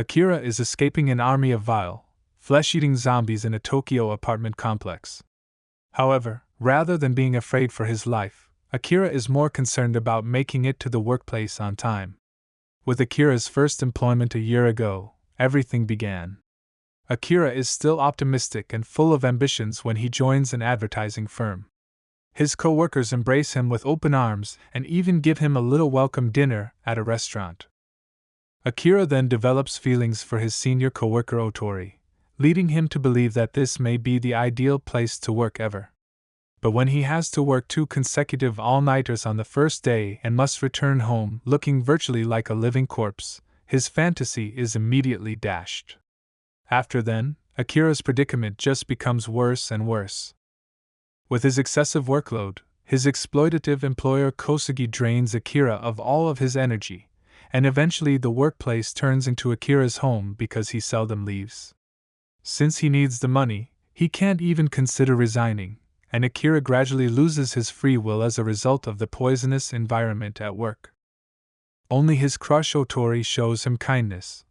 Akira is escaping an army of vile, flesh-eating zombies in a Tokyo apartment complex. However, rather than being afraid for his life, Akira is more concerned about making it to the workplace on time. With Akira's first employment a year ago, everything began. Akira is still optimistic and full of ambitions when he joins an advertising firm. His co-workers embrace him with open arms and even give him a little welcome dinner at a restaurant. Akira then develops feelings for his senior co-worker Otori, leading him to believe that this may be the ideal place to work ever. But when he has to work 2 consecutive all-nighters on the first day and must return home looking virtually like a living corpse, his fantasy is immediately dashed. After then, Akira's predicament just becomes worse and worse. With his excessive workload, his exploitative employer Kosugi drains Akira of all of his energy, and eventually the workplace turns into Akira's home because he seldom leaves. Since he needs the money, he can't even consider resigning, and Akira gradually loses his free will as a result of the poisonous environment at work. Only his crush Otori shows him kindness,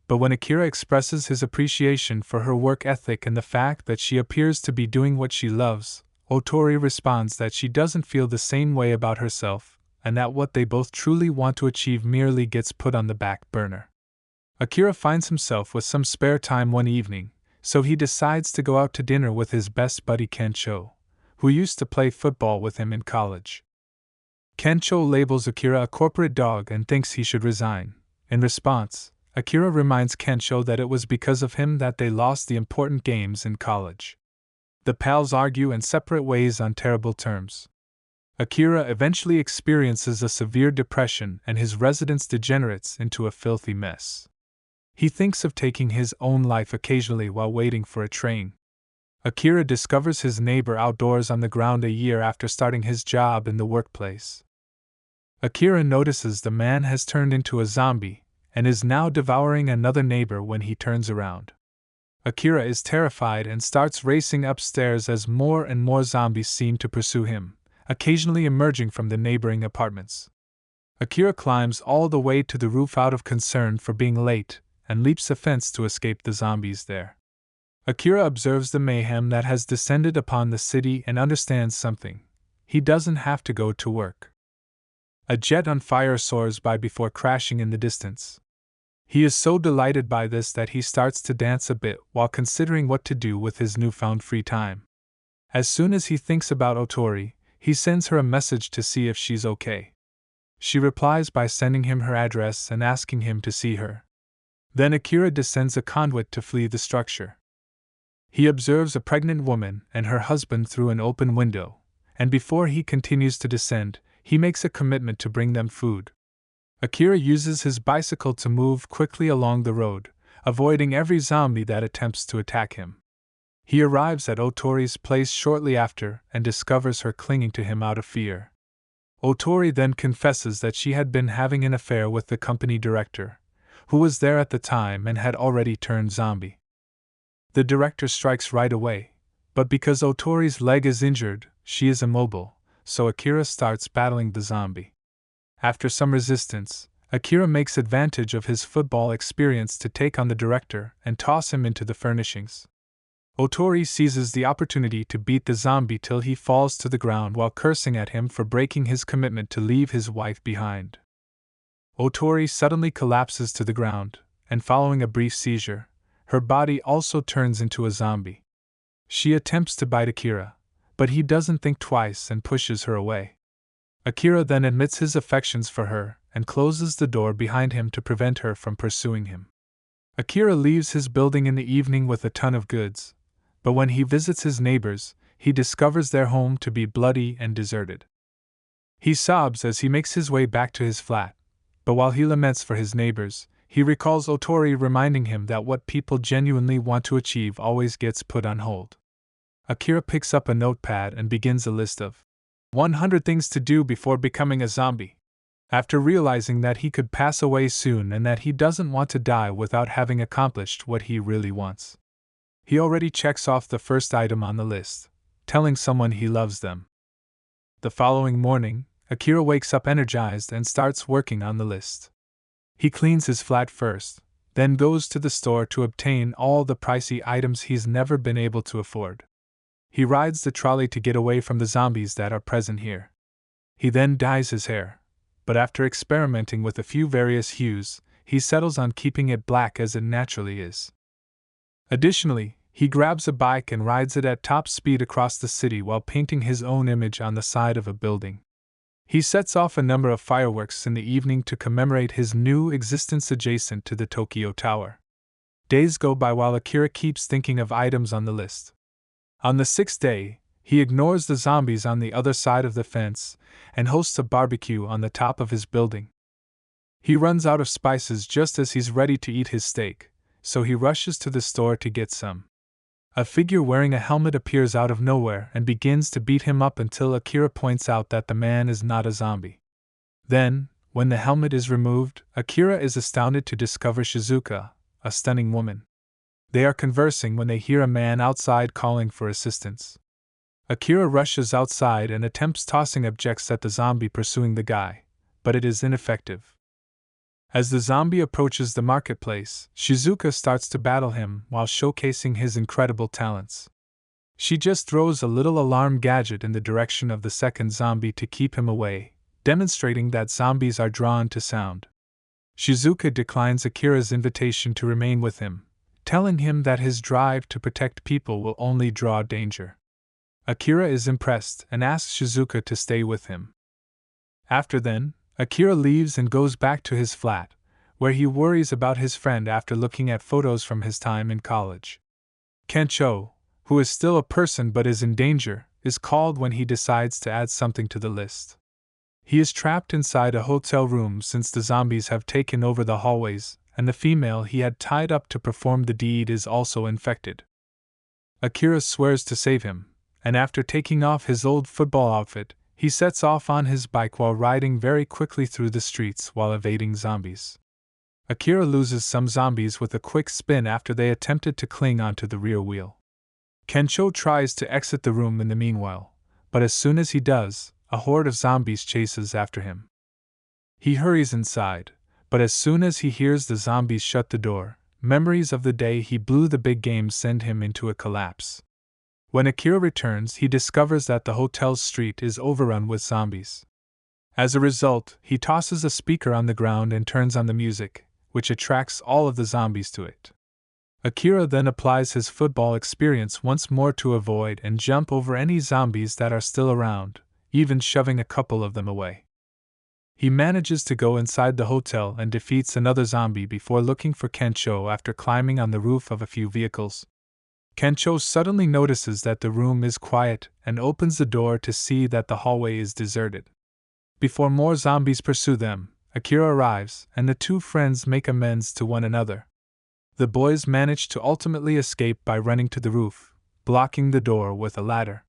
but when Akira expresses his appreciation for her work ethic and the fact that she appears to be doing what she loves, Otori responds that she doesn't feel the same way about herself, and that what they both truly want to achieve merely gets put on the back burner. Akira finds himself with some spare time one evening, so he decides to go out to dinner with his best buddy Kencho, who used to play football with him in college. Kencho labels Akira a corporate dog and thinks he should resign. In response, Akira reminds Kencho that it was because of him that they lost the important games in college. The pals argue and separate ways on terrible terms. Akira eventually experiences a severe depression and his residence degenerates into a filthy mess. He thinks of taking his own life occasionally while waiting for a train. Akira discovers his neighbor outdoors on the ground a year after starting his job in the workplace. Akira notices the man has turned into a zombie and is now devouring another neighbor when he turns around. Akira is terrified and starts racing upstairs as more and more zombies seem to pursue him, occasionally emerging from the neighboring apartments. Akira climbs all the way to the roof out of concern for being late and leaps a fence to escape the zombies there. Akira observes the mayhem that has descended upon the city and understands something. He doesn't have to go to work. A jet on fire soars by before crashing in the distance. He is so delighted by this that he starts to dance a bit while considering what to do with his newfound free time. As soon as he thinks about Otori, he sends her a message to see if she's okay. She replies by sending him her address and asking him to see her. Then Akira descends a conduit to flee the structure. He observes a pregnant woman and her husband through an open window, and before he continues to descend, he makes a commitment to bring them food. Akira uses his bicycle to move quickly along the road, avoiding every zombie that attempts to attack him. He arrives at Otori's place shortly after and discovers her clinging to him out of fear. Otori then confesses that she had been having an affair with the company director, who was there at the time and had already turned zombie. The director strikes right away, but because Otori's leg is injured, she is immobile, so Akira starts battling the zombie. After some resistance, Akira makes advantage of his football experience to take on the director and toss him into the furnishings. Otori seizes the opportunity to beat the zombie till he falls to the ground while cursing at him for breaking his commitment to leave his wife behind. Otori suddenly collapses to the ground, and following a brief seizure, her body also turns into a zombie. She attempts to bite Akira, but he doesn't think twice and pushes her away. Akira then admits his affections for her and closes the door behind him to prevent her from pursuing him. Akira leaves his building in the evening with a ton of goods, but when he visits his neighbors, he discovers their home to be bloody and deserted. He sobs as he makes his way back to his flat, but while he laments for his neighbors, he recalls Otori reminding him that what people genuinely want to achieve always gets put on hold. Akira picks up a notepad and begins a list of 100 things to do before becoming a zombie. After realizing that he could pass away soon and that he doesn't want to die without having accomplished what he really wants, he already checks off the first item on the list, telling someone he loves them. The following morning, Akira wakes up energized and starts working on the list. He cleans his flat first, then goes to the store to obtain all the pricey items he's never been able to afford. He rides the trolley to get away from the zombies that are present here. He then dyes his hair, but after experimenting with a few various hues, he settles on keeping it black as it naturally is. Additionally, he grabs a bike and rides it at top speed across the city while painting his own image on the side of a building. He sets off a number of fireworks in the evening to commemorate his new existence adjacent to the Tokyo Tower. Days go by while Akira keeps thinking of items on the list. On the 6th day, he ignores the zombies on the other side of the fence and hosts a barbecue on the top of his building. He runs out of spices just as he's ready to eat his steak, so he rushes to the store to get some. A figure wearing a helmet appears out of nowhere and begins to beat him up until Akira points out that the man is not a zombie. Then, when the helmet is removed, Akira is astounded to discover Shizuka, a stunning woman. They are conversing when they hear a man outside calling for assistance. Akira rushes outside and attempts tossing objects at the zombie pursuing the guy, but it is ineffective. As the zombie approaches the marketplace, Shizuka starts to battle him while showcasing his incredible talents. She just throws a little alarm gadget in the direction of the second zombie to keep him away, demonstrating that zombies are drawn to sound. Shizuka declines Akira's invitation to remain with him, telling him that his drive to protect people will only draw danger. Akira is impressed and asks Shizuka to stay with him. After then, Akira leaves and goes back to his flat, where he worries about his friend after looking at photos from his time in college. Kencho, who is still a person but is in danger, is called when he decides to add something to the list. He is trapped inside a hotel room since the zombies have taken over the hallways, and the female he had tied up to perform the deed is also infected. Akira swears to save him, and after taking off his old football outfit, he sets off on his bike while riding very quickly through the streets while evading zombies. Akira loses some zombies with a quick spin after they attempted to cling onto the rear wheel. Kencho tries to exit the room in the meanwhile, but as soon as he does, a horde of zombies chases after him. He hurries inside, but as soon as he hears the zombies shut the door, memories of the day he blew the big game send him into a collapse. When Akira returns, he discovers that the hotel's street is overrun with zombies. As a result, he tosses a speaker on the ground and turns on the music, which attracts all of the zombies to it. Akira then applies his football experience once more to avoid and jump over any zombies that are still around, even shoving a couple of them away. He manages to go inside the hotel and defeats another zombie before looking for Kencho after climbing on the roof of a few vehicles. Kencho suddenly notices that the room is quiet and opens the door to see that the hallway is deserted. Before more zombies pursue them, Akira arrives and the two friends make amends to one another. The boys manage to ultimately escape by running to the roof, blocking the door with a ladder.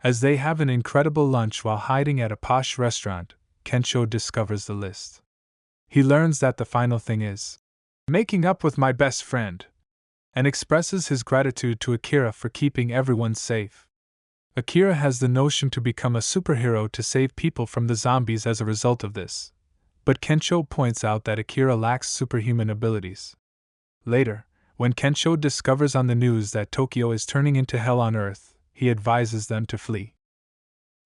As they have an incredible lunch while hiding at a posh restaurant, Kencho discovers the list. He learns that the final thing is making up with my best friend, and expresses his gratitude to Akira for keeping everyone safe. Akira has the notion to become a superhero to save people from the zombies as a result of this, but Kencho points out that Akira lacks superhuman abilities. Later, when Kencho discovers on the news that Tokyo is turning into hell on Earth, he advises them to flee.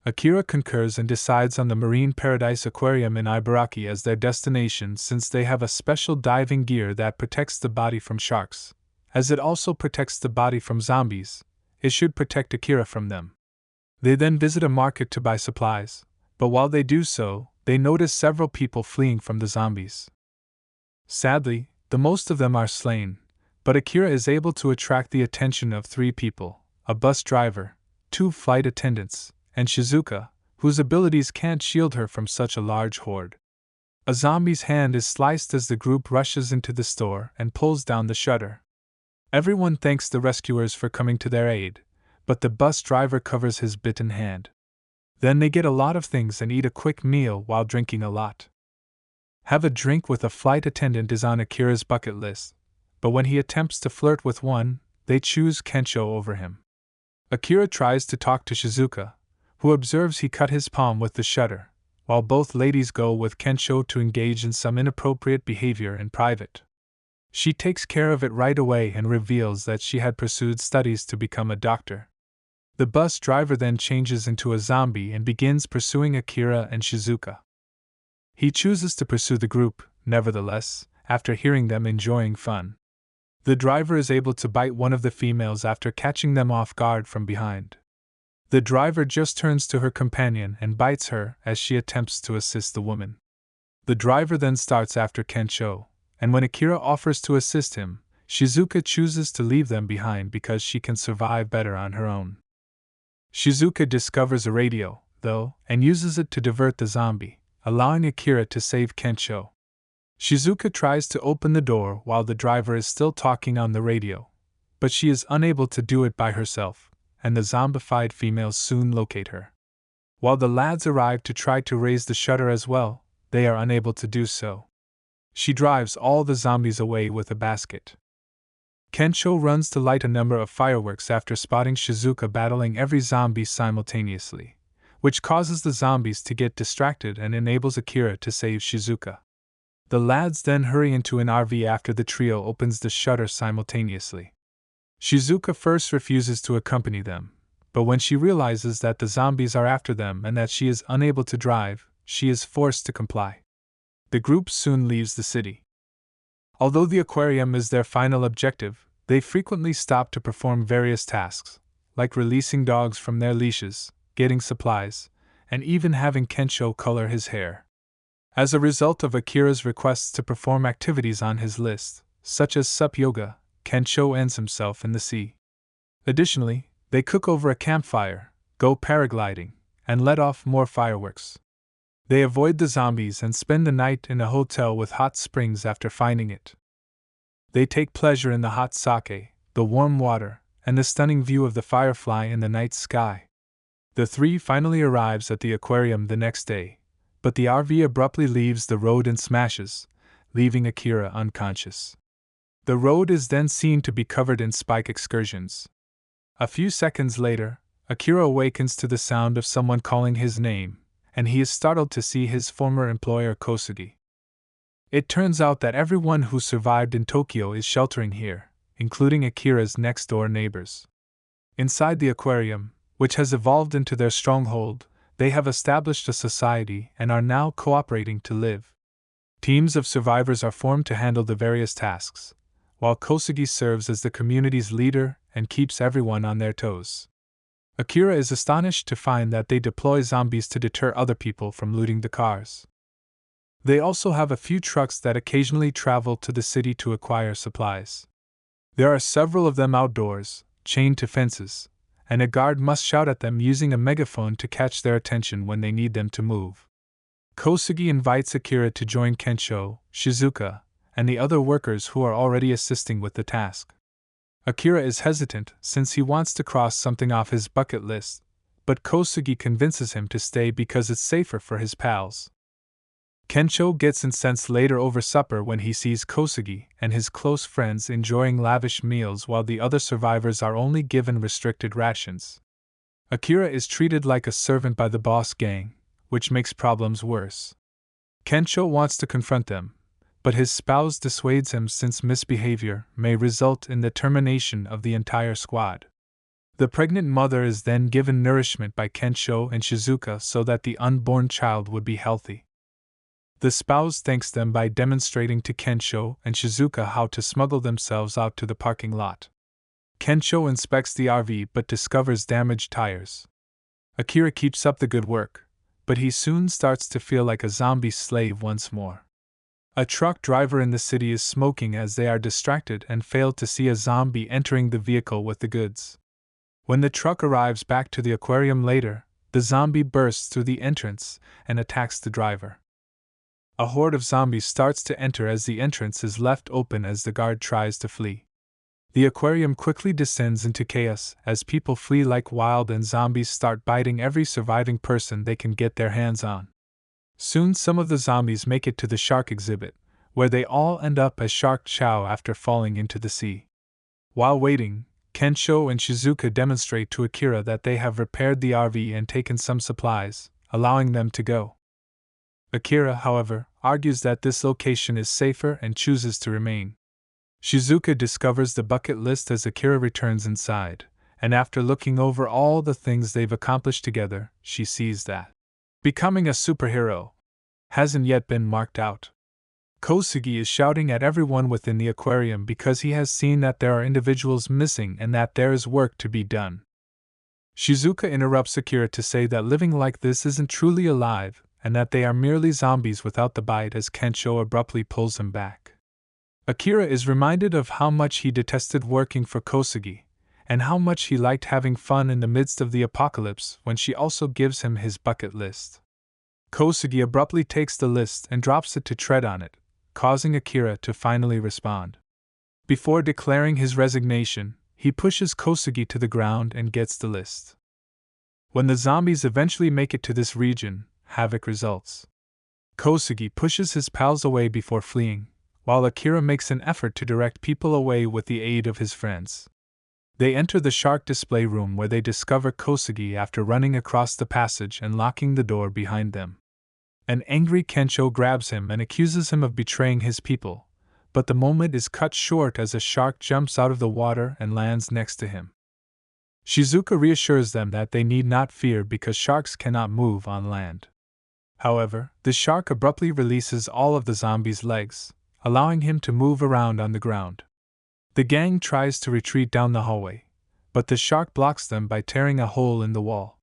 Akira concurs and decides on the Marine Paradise Aquarium in Ibaraki as their destination since they have a special diving gear that protects the body from sharks. As it also protects the body from zombies, it should protect Akira from them. They then visit a market to buy supplies, but while they do so, they notice several people fleeing from the zombies. Sadly, the most of them are slain, but Akira is able to attract the attention of 3 people, a bus driver, 2 flight attendants, and Shizuka, whose abilities can't shield her from such a large horde. A zombie's hand is sliced as the group rushes into the store and pulls down the shutter. Everyone thanks the rescuers for coming to their aid, but the bus driver covers his bitten hand. Then they get a lot of things and eat a quick meal while drinking a lot. Have a drink with a flight attendant is on Akira's bucket list, but when he attempts to flirt with one, they choose Kencho over him. Akira tries to talk to Shizuka, who observes he cut his palm with the shutter, while both ladies go with Kencho to engage in some inappropriate behavior in private. She takes care of it right away and reveals that she had pursued studies to become a doctor. The bus driver then changes into a zombie and begins pursuing Akira and Shizuka. He chooses to pursue the group, nevertheless, after hearing them enjoying fun. The driver is able to bite one of the females after catching them off guard from behind. The driver just turns to her companion and bites her as she attempts to assist the woman. The driver then starts after Kensho, and when Akira offers to assist him, Shizuka chooses to leave them behind because she can survive better on her own. Shizuka discovers a radio, though, and uses it to divert the zombie, allowing Akira to save Kensho. Shizuka tries to open the door while the driver is still talking on the radio, but she is unable to do it by herself, and the zombified females soon locate her. While the lads arrive to try to raise the shutter as well, they are unable to do so. She drives all the zombies away with a basket. Kensho runs to light a number of fireworks after spotting Shizuka battling every zombie simultaneously, which causes the zombies to get distracted and enables Akira to save Shizuka. The lads then hurry into an RV after the trio opens the shutter simultaneously. Shizuka first refuses to accompany them, but when she realizes that the zombies are after them and that she is unable to drive, she is forced to comply. The group soon leaves the city. Although the aquarium is their final objective, they frequently stop to perform various tasks, like releasing dogs from their leashes, getting supplies, and even having Kensho color his hair. As a result of Akira's requests to perform activities on his list, such as sup yoga, Kensho ends himself in the sea. Additionally, they cook over a campfire, go paragliding, and let off more fireworks. They avoid the zombies and spend the night in a hotel with hot springs after finding it. They take pleasure in the hot sake, the warm water, and the stunning view of the firefly in the night sky. The three finally arrives at the aquarium the next day, but the RV abruptly leaves the road and smashes, leaving Akira unconscious. The road is then seen to be covered in spike excursions. A few seconds later, Akira awakens to the sound of someone calling his name, and he is startled to see his former employer Kosugi. It turns out that everyone who survived in Tokyo is sheltering here, including Akira's next-door neighbors. Inside the aquarium, which has evolved into their stronghold, they have established a society and are now cooperating to live. Teams of survivors are formed to handle the various tasks, while Kosugi serves as the community's leader and keeps everyone on their toes. Akira is astonished to find that they deploy zombies to deter other people from looting the cars. They also have a few trucks that occasionally travel to the city to acquire supplies. There are several of them outdoors, chained to fences, and a guard must shout at them using a megaphone to catch their attention when they need them to move. Kosugi invites Akira to join Kensho, Shizuka, and the other workers who are already assisting with the task. Akira is hesitant since he wants to cross something off his bucket list, but Kosugi convinces him to stay because it's safer for his pals. Kensho gets incensed later over supper when he sees Kosugi and his close friends enjoying lavish meals while the other survivors are only given restricted rations. Akira is treated like a servant by the boss gang, which makes problems worse. Kensho wants to confront them, but his spouse dissuades him since misbehavior may result in the termination of the entire squad. The pregnant mother is then given nourishment by Kensho and Shizuka so that the unborn child would be healthy. The spouse thanks them by demonstrating to Kensho and Shizuka how to smuggle themselves out to the parking lot. Kensho inspects the RV but discovers damaged tires. Akira keeps up the good work, but he soon starts to feel like a zombie slave once more. A truck driver in the city is smoking as they are distracted and fail to see a zombie entering the vehicle with the goods. When the truck arrives back to the aquarium later, the zombie bursts through the entrance and attacks the driver. A horde of zombies starts to enter as the entrance is left open as the guard tries to flee. The aquarium quickly descends into chaos as people flee like wild and zombies start biting every surviving person they can get their hands on. Soon some of the zombies make it to the shark exhibit, where they all end up as shark chow after falling into the sea. While waiting, Kensho and Shizuka demonstrate to Akira that they have repaired the RV and taken some supplies, allowing them to go. Akira, however, argues that this location is safer and chooses to remain. Shizuka discovers the bucket list as Akira returns inside, and after looking over all the things they've accomplished together, she sees that becoming a superhero hasn't yet been marked out. Kosugi is shouting at everyone within the aquarium because he has seen that there are individuals missing and that there is work to be done. Shizuka interrupts Akira to say that living like this isn't truly alive and that they are merely zombies without the bite as Kensho abruptly pulls him back. Akira is reminded of how much he detested working for Kosugi, and how much he liked having fun in the midst of the apocalypse when she also gives him his bucket list. Kosugi abruptly takes the list and drops it to tread on it, causing Akira to finally respond. Before declaring his resignation, he pushes Kosugi to the ground and gets the list. When the zombies eventually make it to this region, havoc results. Kosugi pushes his pals away before fleeing, while Akira makes an effort to direct people away with the aid of his friends. They enter the shark display room where they discover Kosugi after running across the passage and locking the door behind them. An angry Kensho grabs him and accuses him of betraying his people, but the moment is cut short as a shark jumps out of the water and lands next to him. Shizuka reassures them that they need not fear because sharks cannot move on land. However, the shark abruptly releases all of the zombie's legs, allowing him to move around on the ground. The gang tries to retreat down the hallway, but the shark blocks them by tearing a hole in the wall.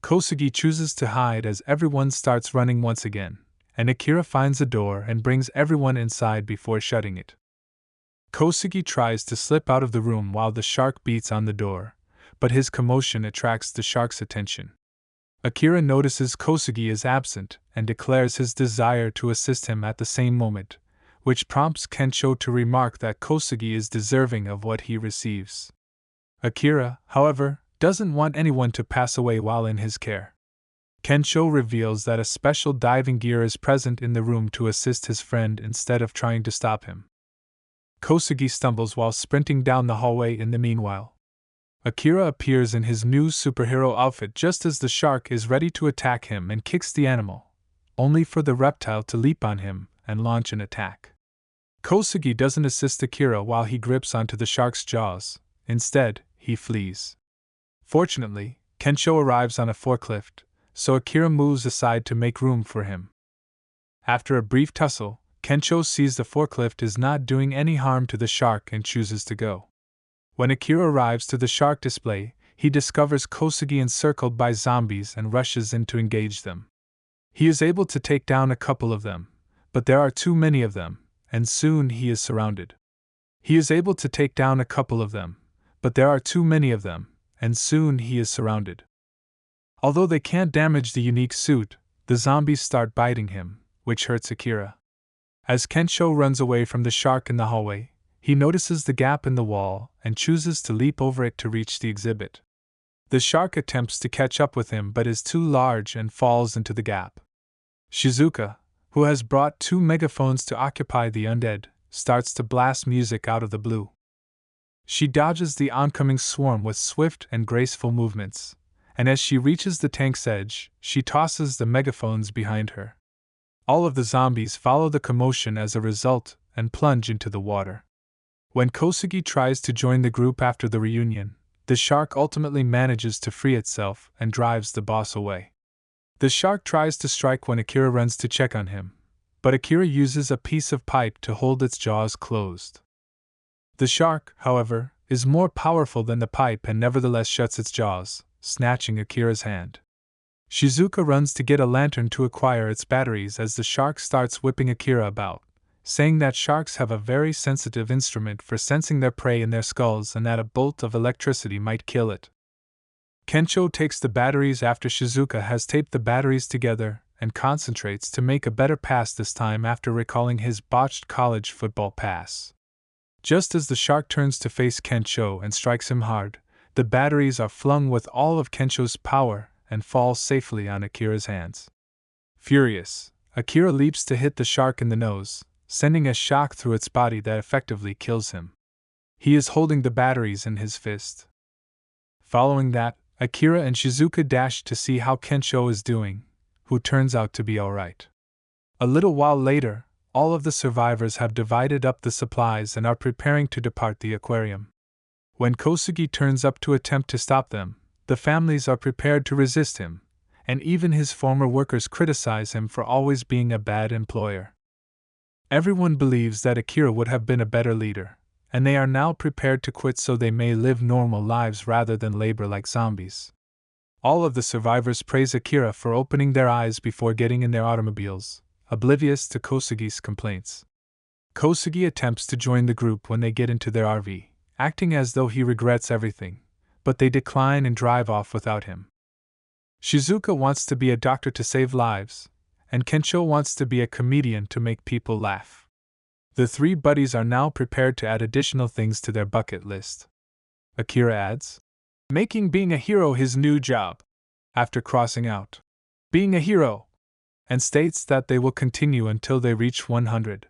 Kosugi chooses to hide as everyone starts running once again, and Akira finds a door and brings everyone inside before shutting it. Kosugi tries to slip out of the room while the shark beats on the door, but his commotion attracts the shark's attention. Akira notices Kosugi is absent and declares his desire to assist him at the same moment, which prompts Kensho to remark that Kosugi is deserving of what he receives. Akira, however, doesn't want anyone to pass away while in his care. Kensho reveals that a special diving gear is present in the room to assist his friend instead of trying to stop him. Kosugi stumbles while sprinting down the hallway in the meanwhile. Akira appears in his new superhero outfit just as the shark is ready to attack him and kicks the animal, only for the reptile to leap on him and launch an attack. Kosugi doesn't assist Akira while he grips onto the shark's jaws. Instead, he flees. Fortunately, Kensho arrives on a forklift, so Akira moves aside to make room for him. After a brief tussle, Kensho sees the forklift is not doing any harm to the shark and chooses to go. When Akira arrives to the shark display, he discovers Kosugi encircled by zombies and rushes in to engage them. He is able to take down a couple of them, but there are too many of them, and soon he is surrounded. He is able to take down a couple of them, but there are too many of them, and soon he is surrounded. Although they can't damage the unique suit, the zombies start biting him, which hurts Akira. As Kensho runs away from the shark in the hallway, he notices the gap in the wall and chooses to leap over it to reach the exhibit. The shark attempts to catch up with him but is too large and falls into the gap. Shizuka, who has brought 2 megaphones to occupy the undead, starts to blast music out of the blue. She dodges the oncoming swarm with swift and graceful movements, and as she reaches the tank's edge, she tosses the megaphones behind her. All of the zombies follow the commotion as a result and plunge into the water. When Kosugi tries to join the group after the reunion, the shark ultimately manages to free itself and drives the boss away. The shark tries to strike when Akira runs to check on him, but Akira uses a piece of pipe to hold its jaws closed. The shark, however, is more powerful than the pipe and nevertheless shuts its jaws, snatching Akira's hand. Shizuka runs to get a lantern to acquire its batteries as the shark starts whipping Akira about, saying that sharks have a very sensitive instrument for sensing their prey in their skulls and that a bolt of electricity might kill it. Kensho takes the batteries after Shizuka has taped the batteries together and concentrates to make a better pass this time after recalling his botched college football pass. Just as the shark turns to face Kensho and strikes him hard, the batteries are flung with all of Kensho's power and fall safely on Akira's hands. Furious, Akira leaps to hit the shark in the nose, sending a shock through its body that effectively kills him. He is holding the batteries in his fist. Following that, Akira and Shizuka dash to see how Kensho is doing, who turns out to be alright. A little while later, All of the survivors have divided up the supplies and are preparing to depart the aquarium. When Kosugi turns up to attempt to stop them, the families are prepared to resist him, and even his former workers criticize him for always being a bad employer. Everyone believes that Akira would have been a better leader, and they are now prepared to quit so they may live normal lives rather than labor like zombies. All of the survivors praise Akira for opening their eyes before getting in their automobiles, oblivious to Kosugi's complaints. Kosugi attempts to join the group when they get into their RV, acting as though he regrets everything, but they decline and drive off without him. Shizuka wants to be a doctor to save lives, and Kensho wants to be a comedian to make people laugh. The three buddies are now prepared to add additional things to their bucket list. Akira adds, making being a hero his new job, after crossing out being a hero, and states that they will continue until they reach 100.